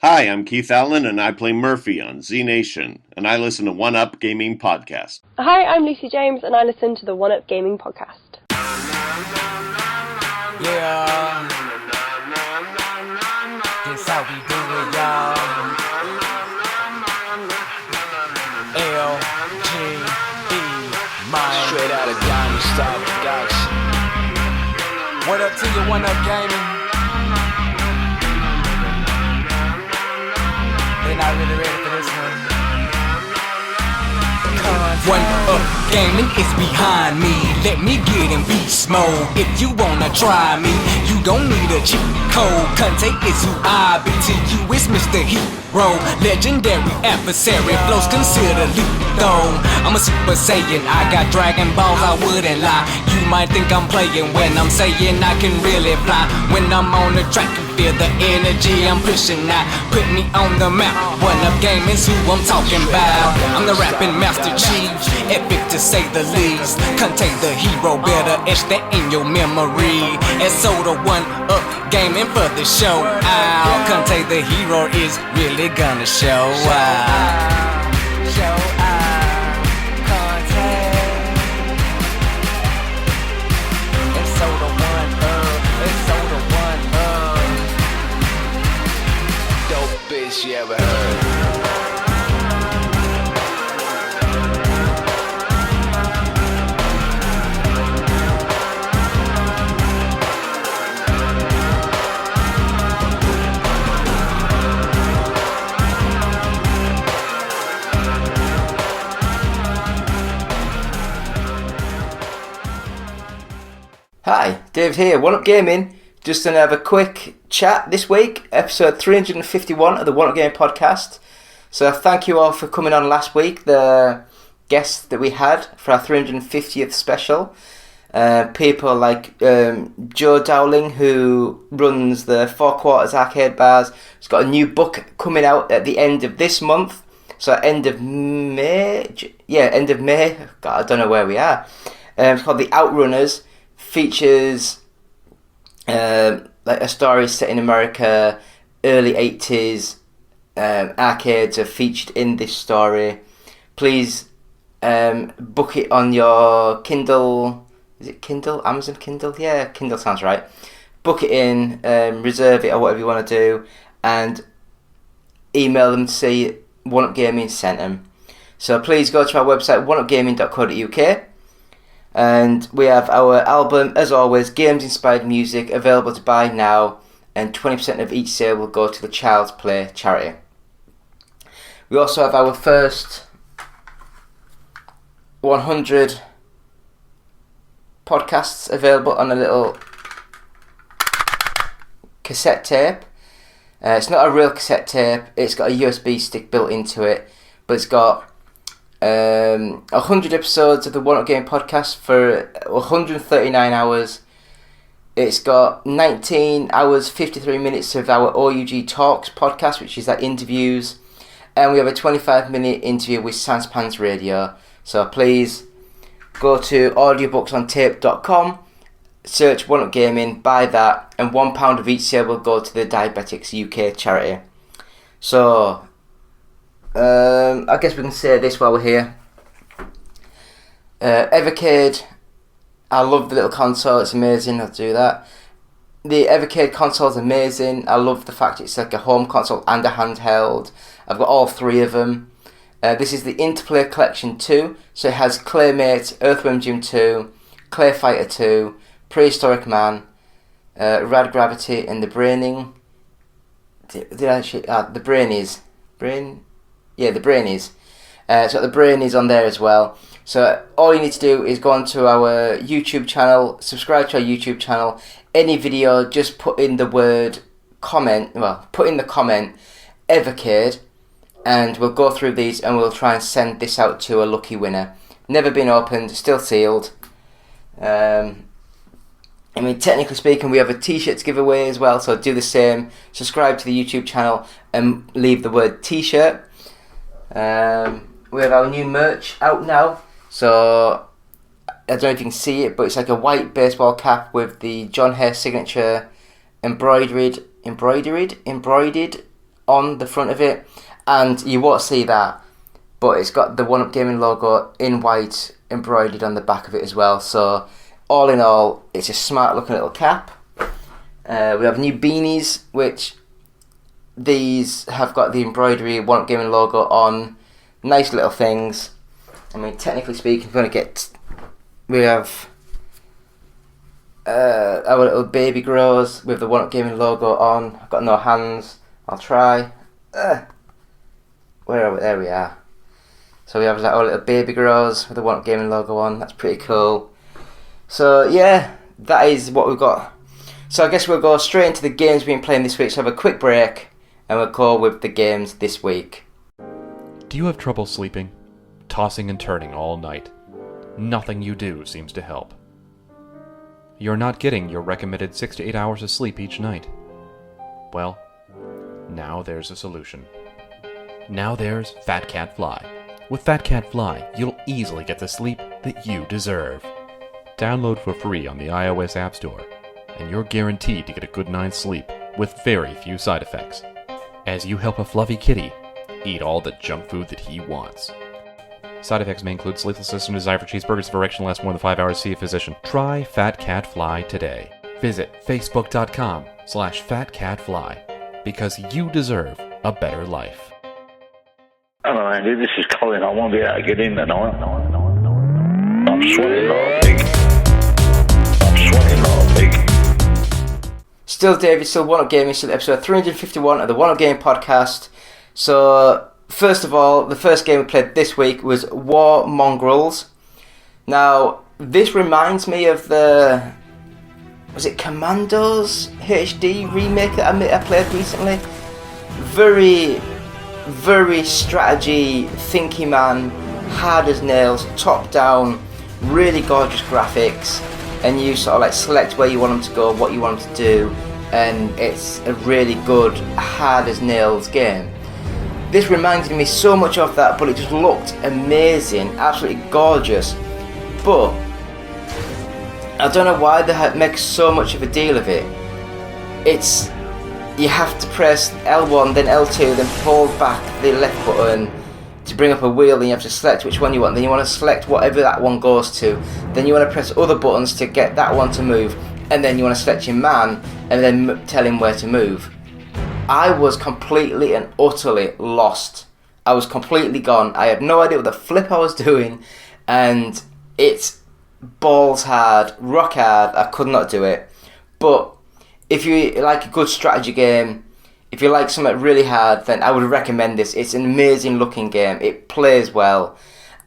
Hi, I'm Keith Allen, and I play Murphy on Z Nation, and I listen to One Up Gaming Podcast. Hi, I'm Lucy James, and I listen to the One Up Gaming Podcast. Yeah, this how we do it, y'all. L-G-E, man. Straight out of Diamond Star Production. What up to you, One Up Gaming? They not really ready for this one. One Up Gaming is behind me. Let me get in beast mode. If you wanna try me, you don't need a cheat code. Conte is who I be. To you is Mr. Hero, legendary adversary. Flows consider lethal. I'm a Super Saiyan. I got Dragon Balls. I wouldn't lie. You might think I'm playing when I'm saying I can really fly. When I'm on the track, you feel the energy I'm pushing out. Put me on the map. One Up Gaming's who I'm talking about. I'm the rapping Master Chief, epic to say the least. Contain the hero, better etch that in your memory. And so the One Up Gaming for the show out. Contain the hero is really gonna show out. Show out. Contain. And so the One Up. And so the One Up. Dope bitch you ever heard. Hi, Dave here, One Up Gaming. Just gonna have a quick chat this week, episode 351 of the One Up Gaming podcast. So thank you all for coming on last week, the guests that we had for our 350th special. People like Joe Dowling, who runs the Four Quarters Arcade Bars. He's got a new book coming out at the end of this month. So end of May? Yeah, end of May. God, I don't know where we are. It's called The Outrunners. Features like a story set in America, early 80s. Arcades are featured in this story. Please book it on your Kindle. Is it Kindle? Amazon Kindle? Yeah, Kindle sounds right. Book it in, reserve it or whatever you want to do, and email them to say One Up Gaming sent them. So please go to our website, oneupgaming.co.uk. And we have our album, as always, Games Inspired Music, available to buy now, and 20% of each sale will go to the Child's Play charity. We also have our first 100 podcasts available on a little cassette tape. It's not a real cassette tape, it's got a USB stick built into it, but it's got 100 episodes of the One Up Game podcast for 139 hours. It's got 19 hours 53 minutes of our OUG Talks podcast, which is like interviews, and we have a 25-minute interview with Sanspans Radio. So please go to audiobooksontape.com, search One Up Gaming, buy that, and £1 of each sale will go to the Diabetics UK charity. So I guess we can say this while we're here. Evercade, I love the little console, it's amazing, I'll do that. The Evercade console is amazing. I love the fact it's like a home console and a handheld. I've got all three of them. This is the Interplay Collection 2, so it has Claymate, Earthworm Jim 2, Clay Fighter 2, Prehistoric Man, Rad Gravity, and the Braining. The Brainies. Yeah, the Brainies. It's got the Brainies on there as well. So all you need to do is go onto our YouTube channel, subscribe to our YouTube channel. Any video, just put in the word comment, put in the comment Evercade, and we'll go through these and we'll try and send this out to a lucky winner. Never been opened, still sealed. I mean, technically speaking, we have a t-shirt to give away as well, so do the same. Subscribe to the YouTube channel and leave the word t-shirt. We have our new merch out now, so I don't know if you can see it, but it's like a white baseball cap with the John Hare signature embroidered on the front of it, and you won't see that, but it's got the One Up Gaming logo in white embroidered on the back of it as well. So all in all, it's a smart looking little cap. We have new beanies, which these have got the embroidery One Up Gaming logo on. Nice little things. I mean, technically speaking, we have our little baby grows with the One Up Gaming logo on. I've got no hands. I'll try. Where are we? There we are. So we have like our little baby grows with the One Up Gaming logo on. That's pretty cool. So yeah, that is what we've got. So I guess we'll go straight into the games we've been playing this week. So have a quick break and we'll go with the games this week. Do you have trouble sleeping? Tossing and turning all night? Nothing you do seems to help. You're not getting your recommended 6 to 8 hours of sleep each night. Well, now there's a solution. Now there's Fat Cat Fly. With Fat Cat Fly, you'll easily get the sleep that you deserve. Download for free on the iOS App Store, and you're guaranteed to get a good night's sleep with very few side effects, as you help a fluffy kitty eat all the junk food that he wants. Side effects may include sleeplessness and desire for cheeseburgers if erection lasts more than 5 hours. See a physician. Try Fat Cat Fly today. Visit facebook.com/fatcatfly because you deserve a better life. Hello, Andy. This is Colin. I won't be able to get in tonight. I'm sweating like a pig. Still David, still One Up Gaming, still episode 351 of the One Up Gaming podcast. So, first of all, the first game we played this week was War Mongrels. Now, this reminds me of the... was it Commandos HD remake that I played recently? Very strategy, thinky man, hard as nails, top down, really gorgeous graphics, and you sort of like select where you want them to go, what you want them to do, and it's a really good, hard as nails game. This reminded me so much of that, but it just looked amazing, absolutely gorgeous. But I don't know why they make so much of a deal of it. It's, you have to press L1, then L2, then hold back the left button to bring up a wheel, then you have to select which one you want, then you want to select whatever that one goes to, then you want to press other buttons to get that one to move, and then you want to select your man, and then tell him where to move. I was completely and utterly lost. I was completely gone. I had no idea what the flip I was doing, and it's balls hard, rock hard. I could not do it. But if you like a good strategy game, if you like something really hard, then I would recommend this. It's an amazing looking game. It plays well.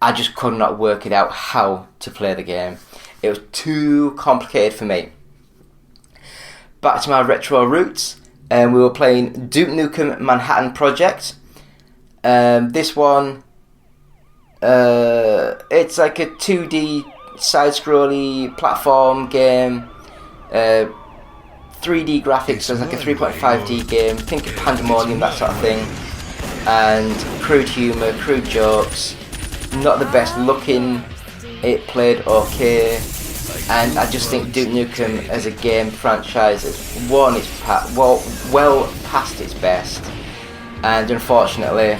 I just could not work it out how to play the game. It was too complicated for me. Back to my retro roots. We were playing Duke Nukem Manhattan Project. This one, it's like a 2D side-scrolly platform game. 3D graphics, so it's like a 3.5D game. Think of Pandemonium, that sort of thing. And crude humour, crude jokes. Not the best looking. It played okay. And I just think Duke Nukem as a game franchise has worn its well past its best, and unfortunately,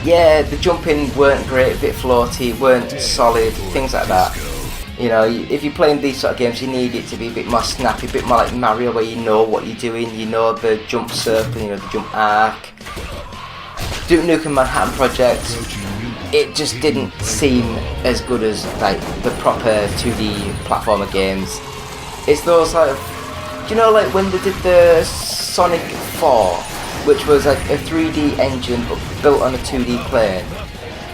yeah, the jumping weren't great, a bit floaty, weren't solid, things like that. You know, if you're playing these sort of games, you need it to be a bit more snappy, a bit more like Mario, where you know what you're doing, you know the jump circle, you know the jump arc. Duke Nukem Manhattan Project, it just didn't seem as good as like the proper 2D platformer games. It's those like, do you know like when they did the Sonic 4, which was like a 3D engine but built on a 2D plane?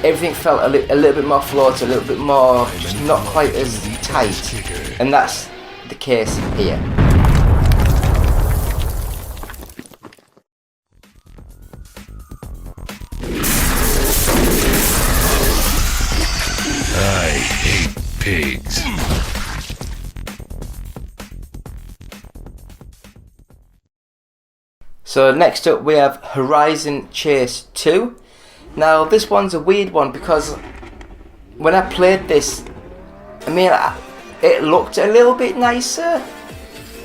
Everything felt a little bit more floaty, a little bit more just not quite as tight, and that's the case here. I hate pigs. So next up we have Horizon Chase 2. Now this one's a weird one because when I played this, I mean, it looked a little bit nicer,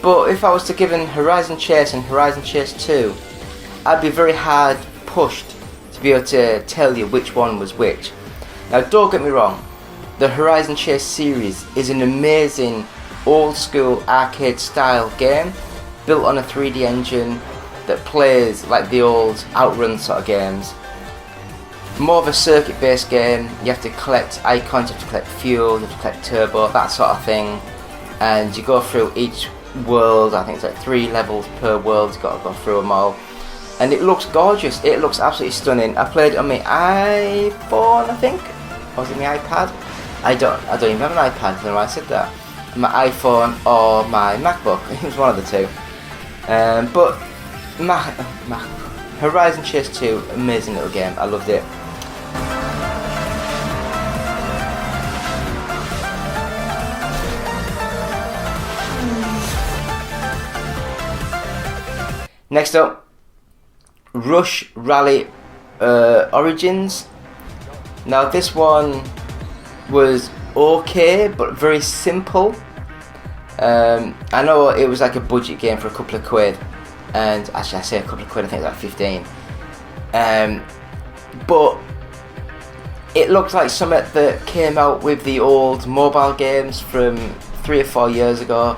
but if I was to give in Horizon Chase and Horizon Chase 2, I'd be very hard pushed to be able to tell you which one was which. Now, don't get me wrong, the Horizon Chase series is an amazing old school arcade style game built on a 3D engine that plays like the old Outrun sort of games. More of a circuit based game. You have to collect icons, you have to collect fuel, you have to collect turbo, that sort of thing, and you go through each world. I think it's like 3 levels per world, you've got to go through them all, and it looks gorgeous, it looks absolutely stunning. I played it on my iPhone, I think, or was it my iPad? I don't even have an iPad, I don't know why I said that. My iPhone or my MacBook, it was one of the two. But Horizon Chase 2, amazing little game, I loved it. Next up, Rush Rally Origins. Now this one was okay, but very simple. I know it was like a budget game for a couple of quid, and actually I say a couple of quid, I think it's like 15. But it looked like something that came out with the old mobile games from 3 or 4 years ago.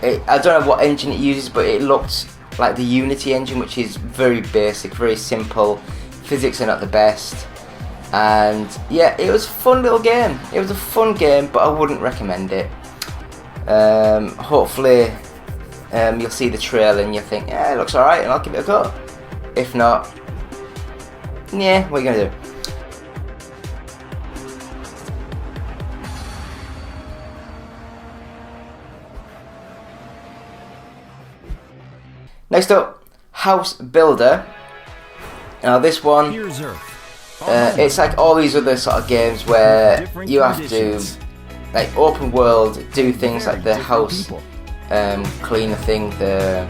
I don't know what engine it uses, but it looked like the Unity engine, which is very basic, very simple. Physics are not the best. And yeah, it was a fun little game. It was a fun game, but I wouldn't recommend it. Hopefully you'll see the trailer and you'll think, yeah, it looks alright, and I'll give it a go. If not, yeah, what are you going to do? Next up, House Builder. Now this one, it's like all these other sort of games where you have to, like, open world, do things like the house cleaner thing, the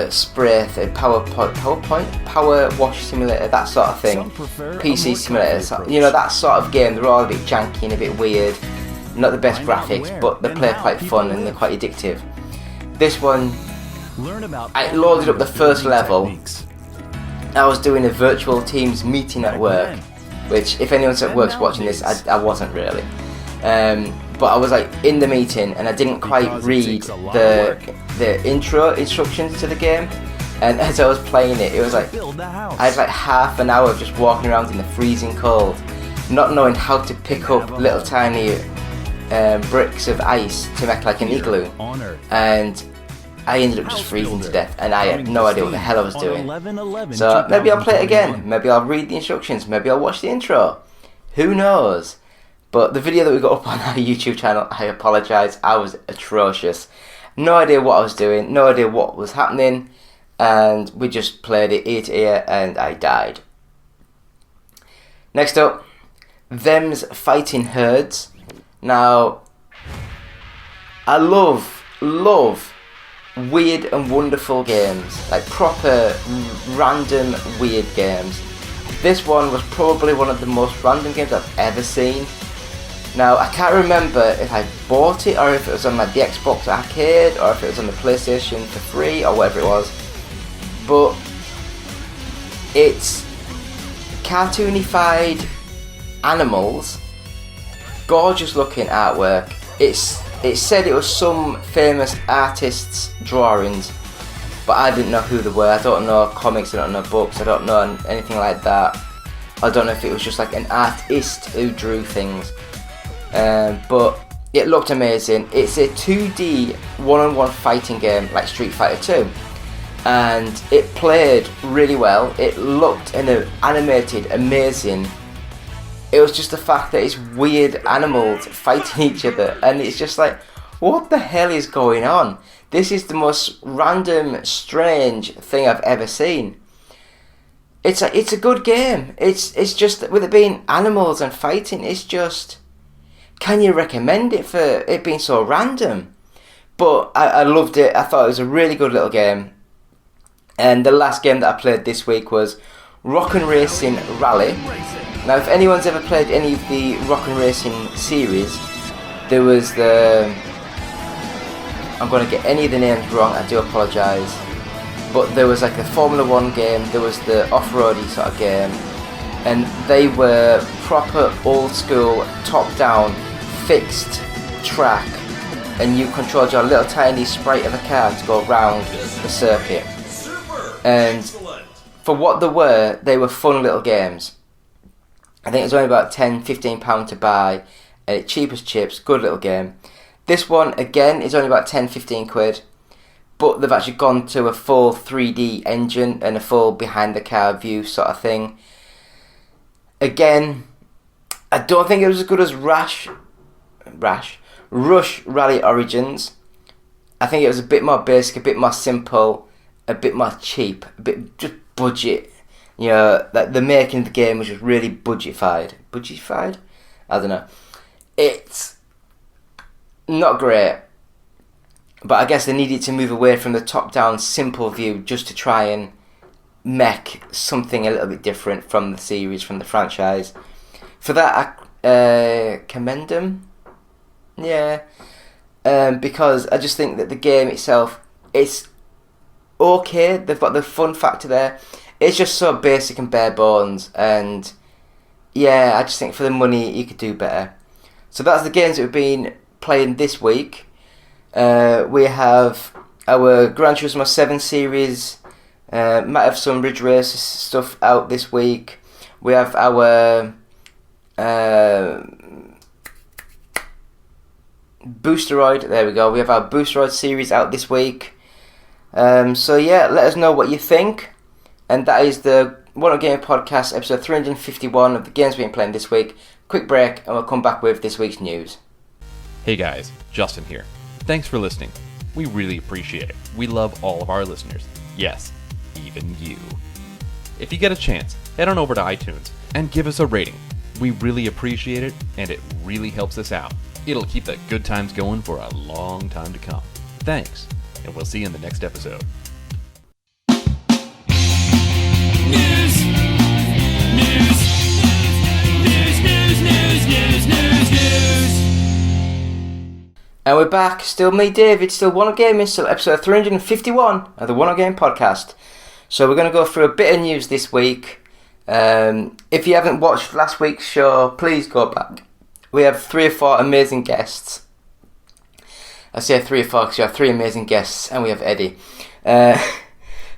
spray, the power wash simulator, that sort of thing, PC simulator, you know, that sort of game. They're all a bit janky and a bit weird, not the best graphics, but they play quite fun and they're quite addictive. This one, I loaded up the first level. I was doing a virtual Teams meeting at work, which, if anyone's at work's watching this, I wasn't really. But I was like in the meeting and I didn't quite read the intro instructions to the game, and as I was playing it, it was like I had like half an hour of just walking around in the freezing cold, not knowing how to pick up little tiny bricks of ice to make like an igloo, and I ended up just freezing to death, and I had no idea what the hell I was doing. So maybe I'll play it again, maybe I'll read the instructions, maybe I'll watch the intro, who knows. But the video that we got up on our YouTube channel, I apologise, I was atrocious. No idea what I was doing, no idea what was happening, and we just played it ear to ear and I died. Next up, Them's Fighting Herds. Now, I love weird and wonderful games, like proper random weird games. This one was probably one of the most random games I've ever seen. Now, I can't remember if I bought it or if it was on the Xbox Arcade or if it was on the PlayStation for free or whatever it was, but it's cartoonified animals, gorgeous looking artwork. It said it was some famous artist's drawings, but I didn't know who they were. I don't know comics, I don't know books, I don't know anything like that. I don't know if it was just like an artist who drew things. But it looked amazing. It's a 2D one-on-one fighting game like Street Fighter 2, and it played really well. It looked and animated amazing. It was just the fact that it's weird animals fighting each other, and it's just like, what the hell is going on? This is the most random, strange thing I've ever seen. It's a good game. It's just, with it being animals and fighting, it's just, can you recommend it for it being so random? But I loved it. I thought it was a really good little game. And the last game that I played this week was Rockin' Racing Rally. Now, if anyone's ever played any of the Rockin' Racing series, there was the, I'm going to get any of the names wrong, I do apologise, but there was like the Formula 1 game, there was the off-roady sort of game, and they were proper old school, top-down, fixed track, and you controlled your little tiny sprite of a car to go round the circuit. And for what they were fun little games. I think it was only about £10-15 to buy, and it's cheap as chips, good little game. This one, again, is only about 10-15 quid, but they've actually gone to a full 3D engine and a full behind-the-car view sort of thing. Again, I don't think it was as good as Rush Rally Origins. I think it was a bit more basic, a bit more simple, a bit more cheap, a bit just budget. You know, like the making of the game was just really budgetified. Budgetified? I don't know. It's not great, but I guess they needed to move away from the top-down simple view just to try and make something a little bit different from the series, from the franchise. For that, I commend them. Yeah. Because I just think that the game itself, it's okay. They've got the fun factor there. It's just so basic and bare bones, and yeah, I just think for the money you could do better. So that's the games that we've been playing this week. We have our Gran Turismo 7 series, might have some Ridge Race stuff out this week. We have our Boosteroid, there we go, we have our Boosteroid series out this week. So yeah, let us know what you think. And that is the One Up Game Podcast, episode 351 of the games we've been playing this week. Quick break, and we'll come back with this week's news. Hey guys, Justin here. Thanks for listening. We really appreciate it. We love all of our listeners. Yes, even you. If you get a chance, head on over to iTunes and give us a rating. We really appreciate it, and it really helps us out. It'll keep the good times going for a long time to come. Thanks, and we'll see you in the next episode. And we're back, still me, David, still One Up Gaming, still episode 351 of the One Up Game Podcast. So we're going to go through a bit of news this week. If you haven't watched last week's show, please go back. We have 3 or 4 amazing guests. I say 3 or 4 because you have 3 amazing guests, and we have Eddie.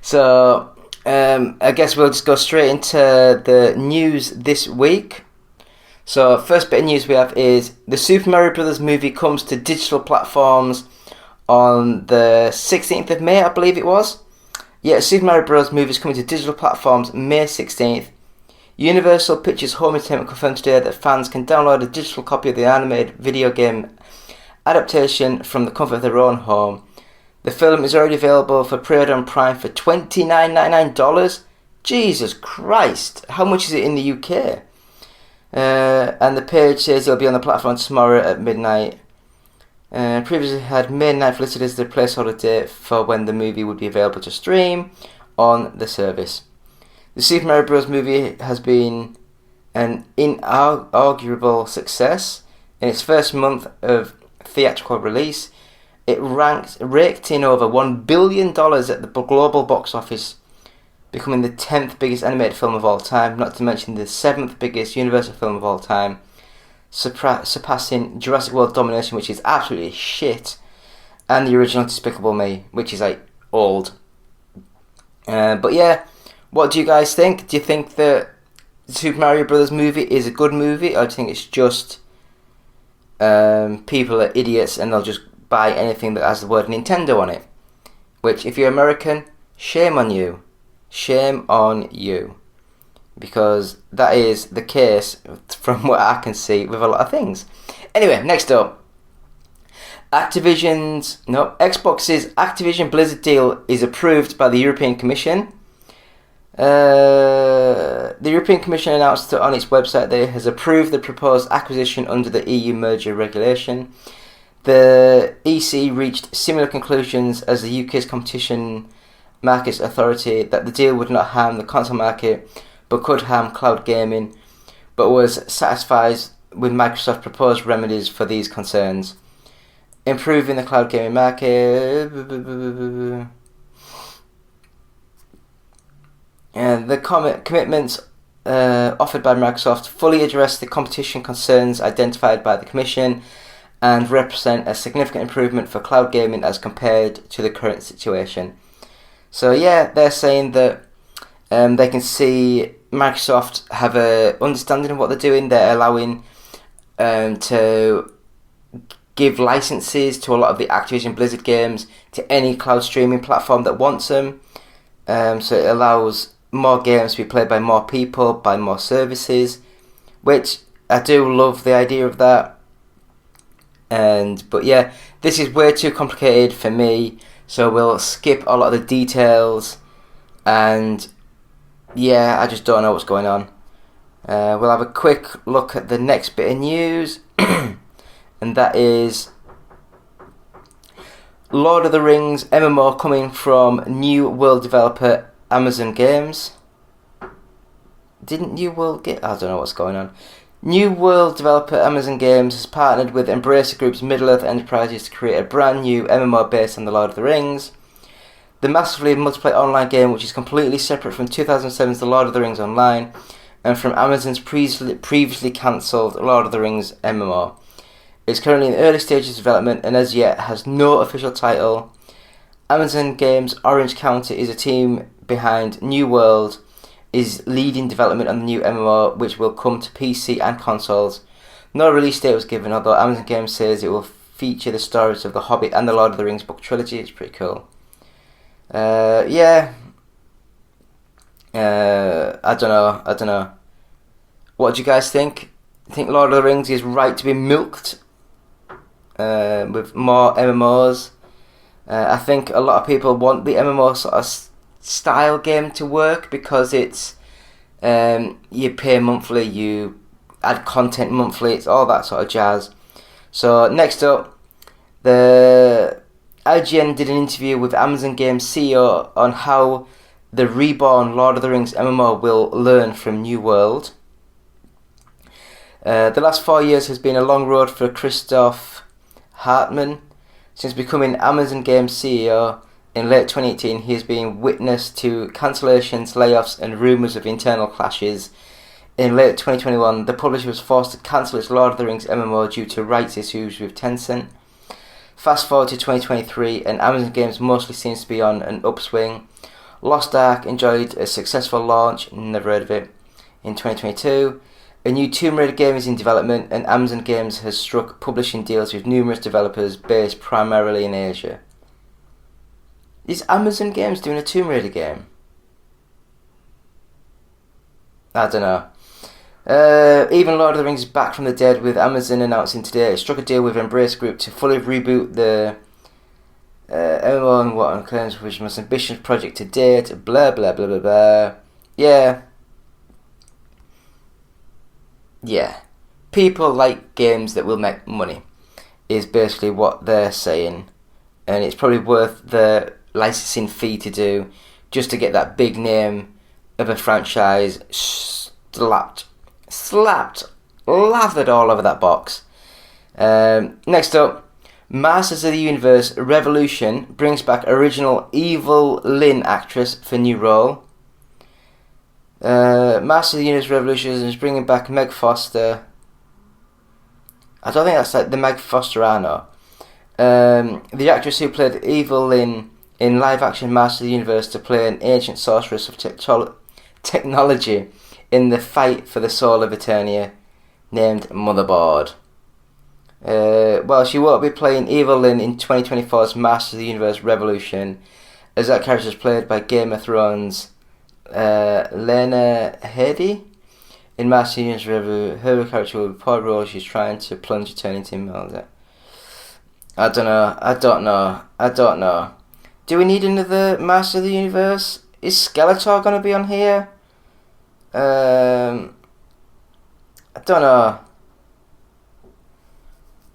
So I guess we'll just go straight into the news this week. So first bit of news we have is the Super Mario Bros. Movie comes to digital platforms on the 16th of May, I believe it was. Yeah, Super Mario Bros. Movie is coming to digital platforms May 16th. Universal Pictures Home Entertainment confirmed today that fans can download a digital copy of the animated video game adaptation from the comfort of their own home. The film is already available for pre-order on Prime for $29.99. Jesus Christ, how much is it in the UK? And the page says it'll be on the platform tomorrow at midnight. Previously had May 9th listed as the placeholder date for when the movie would be available to stream on the service. The Super Mario Bros. Movie has been an inarguable success. In its first month of theatrical release, it raked in over $1 billion at the global box office, becoming the 10th biggest animated film of all time, not to mention the 7th biggest Universal film of all time, surpassing Jurassic World Domination, which is absolutely shit, and the original Despicable Me, which is like old. But yeah, what do you guys think? Do you think that the Super Mario Bros. Movie is a good movie, or do you think it's just people are idiots and they'll just buy anything that has the word Nintendo on it? Which, if you're American, shame on you. Shame on you. Because that is the case from what I can see with a lot of things. Anyway, next up. Xbox's Activision Blizzard deal is approved by the European Commission. The European Commission announced on its website that it has approved the proposed acquisition under the EU merger regulation. The EC reached similar conclusions as the UK's Competition Markets Authority that the deal would not harm the console market but could harm cloud gaming, but was satisfied with Microsoft's proposed remedies for these concerns. Improving the cloud gaming market. commitments offered by Microsoft fully address the competition concerns identified by the Commission and represent a significant improvement for cloud gaming as compared to the current situation. So yeah, they're saying that they can see Microsoft have a understanding of what they're doing. They're allowing to give licenses to a lot of the Activision Blizzard games to any cloud streaming platform that wants them. So it allows more games to be played by more people, by more services, which I do love the idea of that. But yeah, this is way too complicated for me, so we'll skip a lot of the details, and yeah, I just don't know what's going on. We'll have a quick look at the next bit of news, and that is Lord of the Rings MMO coming from New World developer Amazon Games. Didn't New World get... I don't know what's going on. New World developer Amazon Games has partnered with Embracer Group's Middle-earth Enterprises to create a brand new MMO based on The Lord of the Rings. The massively multiplayer online game, which is completely separate from 2007's The Lord of the Rings Online and from Amazon's previously cancelled Lord of the Rings MMO. It's currently in early stages of development and as yet has no official title. Amazon Games Orange County is a team behind New World, is leading development on the new MMO, which will come to PC and consoles. No release date was given, although Amazon Games says it will feature the stories of The Hobbit and The Lord of the Rings book trilogy. It's pretty cool. I don't know. What do you guys think? You think Lord of the Rings is right to be milked with more MMOs? I think a lot of people want the MMO sort of style game to work because it's you pay monthly, you add content monthly, it's all that sort of jazz. So next up, the IGN did an interview with Amazon Games CEO on how the reborn Lord of the Rings MMO will learn from New World. The last 4 years has been a long road for Christoph Hartmann. Since becoming Amazon Games CEO in late 2018, he has been witness to cancellations, layoffs and rumours of internal clashes. In late 2021, the publisher was forced to cancel its Lord of the Rings MMO due to rights issues with Tencent. Fast forward to 2023, and Amazon Games mostly seems to be on an upswing. Lost Ark enjoyed a successful launch, never heard of it, in 2022. A new Tomb Raider game is in development, and Amazon Games has struck publishing deals with numerous developers based primarily in Asia. Is Amazon Games doing a Tomb Raider game? I don't know. Even Lord of the Rings is back from the dead, with Amazon announcing today it struck a deal with Embracer Group to fully reboot the MMO and what claims which most ambitious project to date. Blah blah blah blah blah. Yeah. People like games that will make money, is basically what they're saying, and it's probably worth the licensing fee to do just to get that big name of a franchise lathered all over that box. Next up, Masters of the Universe Revolution brings back original Evil Lyn actress for new role. Masters of the Universe Revolution is bringing back Meg Foster. I don't think that's like the Meg Foster I know. The actress who played Evil Lyn in live-action Masters of the Universe to play an ancient sorceress of technology in the fight for the soul of Eternia, named Motherboard. Well, she won't be playing Evil Lyn in 2024's Masters of the Universe Revolution, as that character is played by Game of Thrones' Lena Headey. In Masters of the Universe Revolution, her character will be poor role. She's trying to plunge eternity in Melda. I don't know. Do we need another Master of the Universe? Is Skeletor going to be on here? I don't know.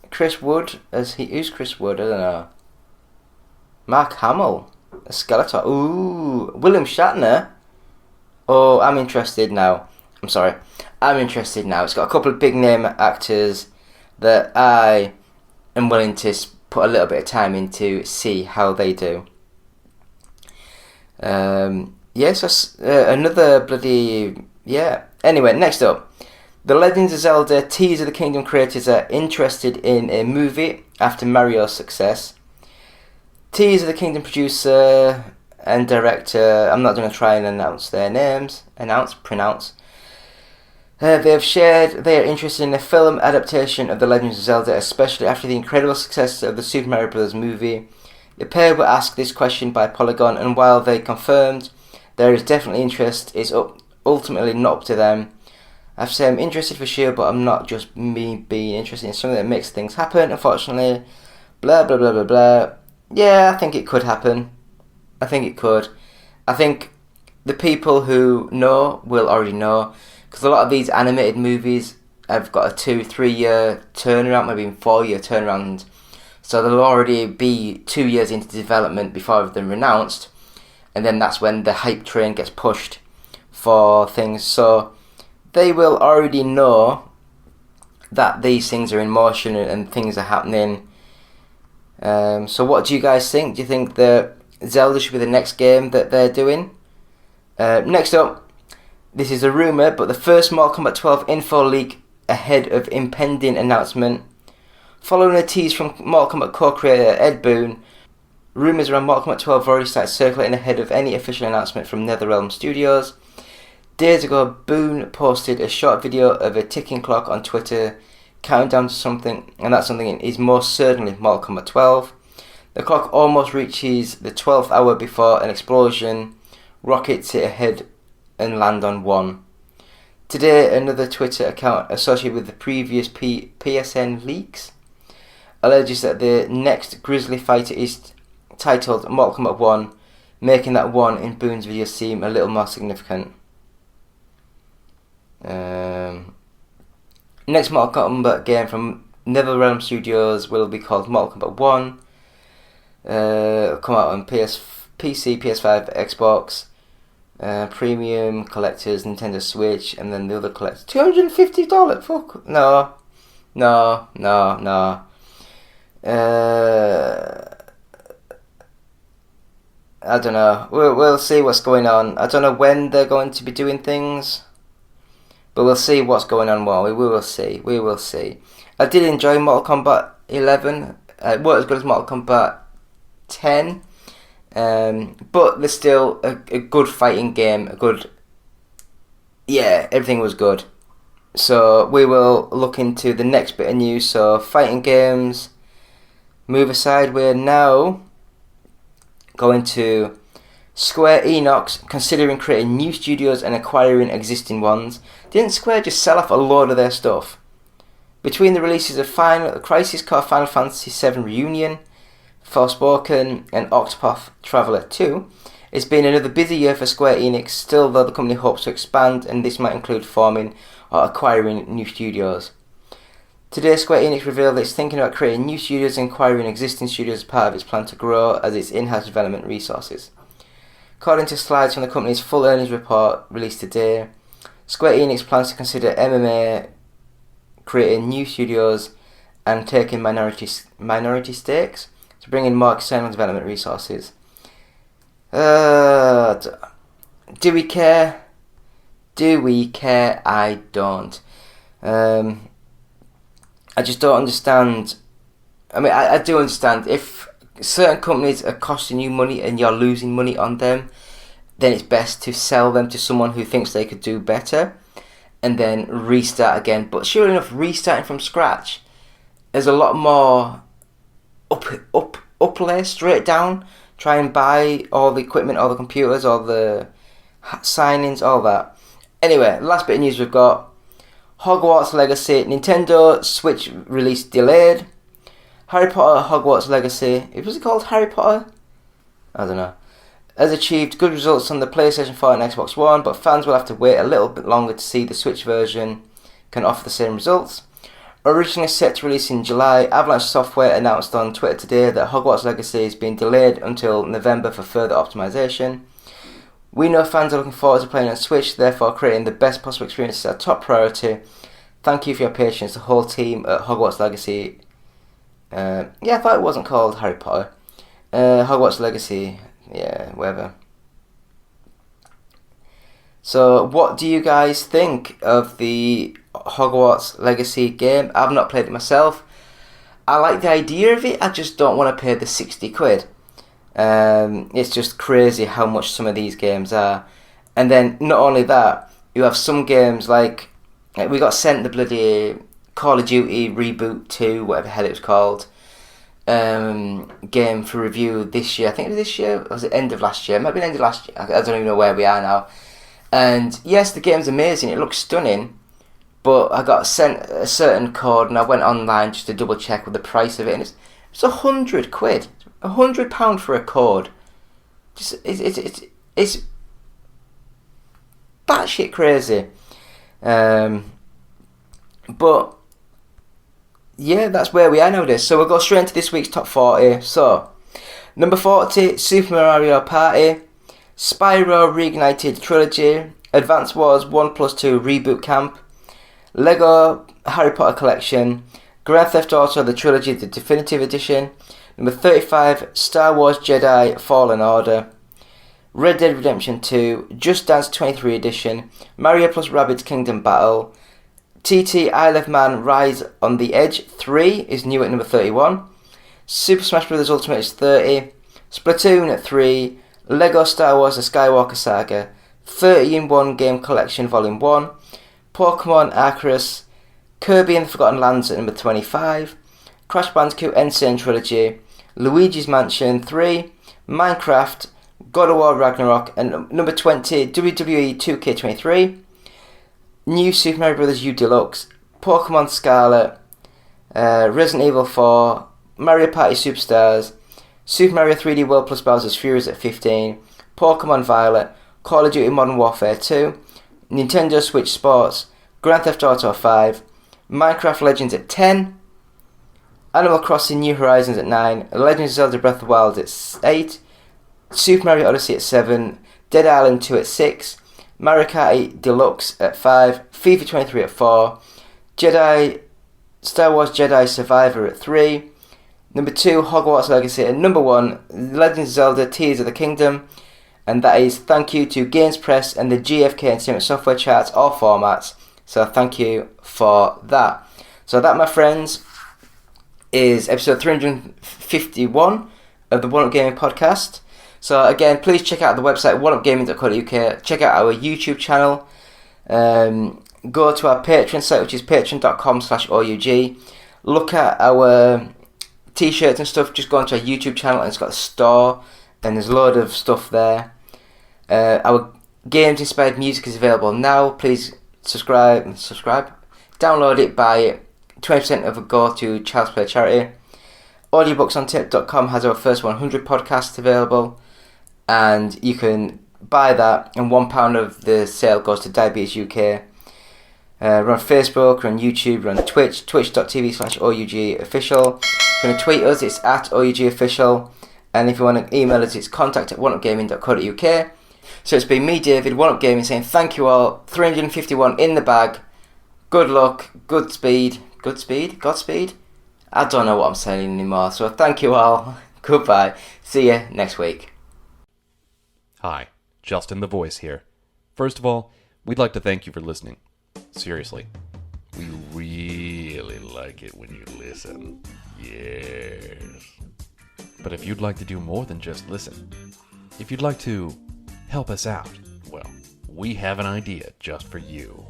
Chris Wood, who's Chris Wood? I don't know. Mark Hamill, a Skeletor. Ooh, William Shatner. Oh, I'm interested now. I'm interested now. It's got a couple of big name actors that I am willing to put a little bit of time into, see how they do. Yes, that's another bloody... Yeah. Anyway, next up. The Legends of Zelda Tears of the Kingdom creators are interested in a movie after Mario's success. Tears of the Kingdom producer and director, I'm not going to try and announce their names. Pronounce. They have shared they are interested in a film adaptation of The Legends of Zelda, especially after the incredible success of the Super Mario Bros. Movie. The pair were asked this question by Polygon, and while they confirmed there is definitely interest, it's ultimately not up to them. I have to say I'm interested for sure, but I'm not just me being interested in something that makes things happen, unfortunately. Blah, blah, blah, blah, blah. Yeah, I think it could happen. I think it could. I think the people who know will already know, because a lot of these animated movies have got a 2-3 year turnaround, maybe even 4 year turnaround. So they'll already be 2 years into development before they're announced, and then that's when the hype train gets pushed for things. So they will already know that these things are in motion and things are happening. So what do you guys think? Do you think that Zelda should be the next game that they're doing? Next up, this is a rumour, but the first Mortal Kombat 12 info leak ahead of impending announcement. Following a tease from Mortal Kombat co-creator Ed Boon, rumours around Mortal Kombat 12 have already started circulating ahead of any official announcement from NetherRealm Studios. Days ago, Boon posted a short video of a ticking clock on Twitter, counting down to something, and that something is most certainly Mortal Kombat 12. The clock almost reaches the 12th hour before an explosion rockets it ahead and land on 1. Today, another Twitter account associated with the previous PSN leaks alleges that the next Grizzly fighter is titled Mortal Kombat 1, making that 1 in Boon's video seem a little more significant. Next Mortal Kombat game from NetherRealm Studios will be called Mortal Kombat 1. It'll come out on PC, PS5, Xbox, Premium, Collectors, Nintendo Switch, and then the other collectors. $250? Fuck. No. I don't know. We'll see what's going on. I don't know when they're going to be doing things, but we'll see what's going on. Well, we will see. I did enjoy Mortal Kombat 11. It wasn't as good as Mortal Kombat 10, but there's still a good fighting game. Everything was good. So we will look into the next bit of news. So fighting games. Move aside. We're now going to Square Enix considering creating new studios and acquiring existing ones. Didn't Square just sell off a load of their stuff? Between the releases of Crisis Core Final Fantasy VII Reunion, Forspoken, and Octopath Traveler 2, it's been another busy year for Square Enix, still though the company hopes to expand, and this might include forming or acquiring new studios. Today, Square Enix revealed that it's thinking about creating new studios and acquiring existing studios as part of its plan to grow as its in-house development resources. According to slides from the company's full earnings report released today, Square Enix plans to consider MMA, creating new studios, and taking minority stakes to bring in more external development resources. Do we care? I don't. I just don't understand. I mean, I do understand if certain companies are costing you money and you're losing money on them, then it's best to sell them to someone who thinks they could do better and then restart again. But sure enough, restarting from scratch, there's a lot more uplay, straight down. Try and buy all the equipment, all the computers, all the signings, all that. Anyway, last bit of news we've got. Hogwarts Legacy, Nintendo Switch release delayed. Harry Potter Hogwarts Legacy, was it called Harry Potter? I don't know. Has achieved good results on the PlayStation 4 and Xbox One, but fans will have to wait a little bit longer to see the Switch version can offer the same results. Originally set to release in July, Avalanche Software announced on Twitter today that Hogwarts Legacy is being delayed until November for further optimization. We know fans are looking forward to playing on Switch, therefore creating the best possible experience is our top priority. Thank you for your patience, the whole team at Hogwarts Legacy. I thought it wasn't called Harry Potter. Hogwarts Legacy, whatever. So, what do you guys think of the Hogwarts Legacy game? I've not played it myself. I like the idea of it, I just don't want to pay the 60 quid. It's just crazy how much some of these games are. And then, not only that, you have some games like we got sent the bloody Call of Duty Reboot 2, whatever the hell it was called, game for review this year. I think it was this year, or was it end of last year? It might have been end of last year, I don't even know where we are now. And yes, the game's amazing, it looks stunning, but I got sent a certain code and I went online just to double check with the price of it, and it's £100 quid. £100 for a code. Just it's batshit crazy. But yeah, that's where we are nowadays. So we'll go straight into this week's top 40. So number 40, Super Mario Party, Spyro Reignited Trilogy, Advance Wars 1+2 Reboot Camp, Lego Harry Potter Collection, Grand Theft Auto The Trilogy The Definitive Edition, number 35, Star Wars Jedi Fallen Order, Red Dead Redemption 2, Just Dance 23 Edition, Mario plus Rabbids Kingdom Battle, TT Isle of Man Rise on the Edge 3 is new at number 31, Super Smash Bros. Ultimate is 30, Splatoon at 3, Lego Star Wars The Skywalker Saga, 30-in-1 Game Collection Volume 1, Pokemon Arceus, Kirby and the Forgotten Lands at number 25, Crash Bandicoot N. Sane Trilogy, Luigi's Mansion 3, Minecraft, God of War Ragnarok, and number 20, WWE 2K23, New Super Mario Bros. U Deluxe, Pokemon Scarlet, Resident Evil 4, Mario Party Superstars, Super Mario 3D World plus Bowser's Fury at 15, Pokemon Violet, Call of Duty Modern Warfare 2, Nintendo Switch Sports, Grand Theft Auto 5, Minecraft Legends at 10, Animal Crossing New Horizons at 9, Legend of Zelda Breath of the Wild at 8, Super Mario Odyssey at 7, Dead Island 2 at 6, Mario Kart 8 Deluxe at 5, FIFA 23 at 4, Star Wars Jedi Survivor at 3, number 2 Hogwarts Legacy, and number 1 Legend of Zelda Tears of the Kingdom. And that is thank you to Games Press and the GFK Entertainment Software charts, all formats. So thank you for that. So that, my friends, is episode 351 of the One Up Gaming Podcast. So again, please check out the website oneupgaming.co.uk. Check out our YouTube channel. Go to our Patreon site, which is patreon.com/OUG. Look at our t-shirts and stuff. Just go onto our YouTube channel and it's got a store and there's a load of stuff there. Our games inspired music is available now. Please subscribe. Download it, buy it. 20% of a go to Child's Play charity. Audiobooksontape.com has our first 100 podcasts available, and you can buy that, and £1 of the sale goes to Diabetes UK. We're on Facebook, we're on YouTube, we're on Twitch, twitch.tv/OUG official. If you want to tweet us, it's at OUG official, and if you want to email us, it's contact@oneupgaming.co.uk. So it's been me, David, One Up Gaming, saying thank you all. 351 in the bag. Good luck, Godspeed. I don't know what I'm saying anymore, so thank you all. Goodbye. See you next week. Hi, Justin the Voice here. First of all, we'd like to thank you for listening. Seriously. We really like it when you listen. Yes. But if you'd like to do more than just listen, if you'd like to help us out, well, we have an idea just for you.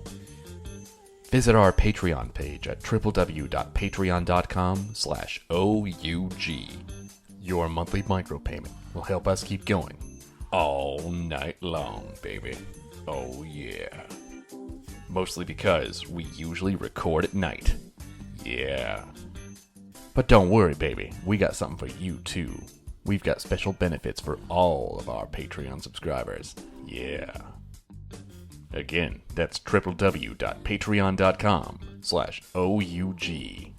Visit our Patreon page at www.patreon.com/OUG. Your monthly micropayment will help us keep going all night long, baby. Oh yeah. Mostly because we usually record at night. Yeah. But don't worry, baby. We got something for you too. We've got special benefits for all of our Patreon subscribers. Yeah. Again, that's www.patreon.com/OUG.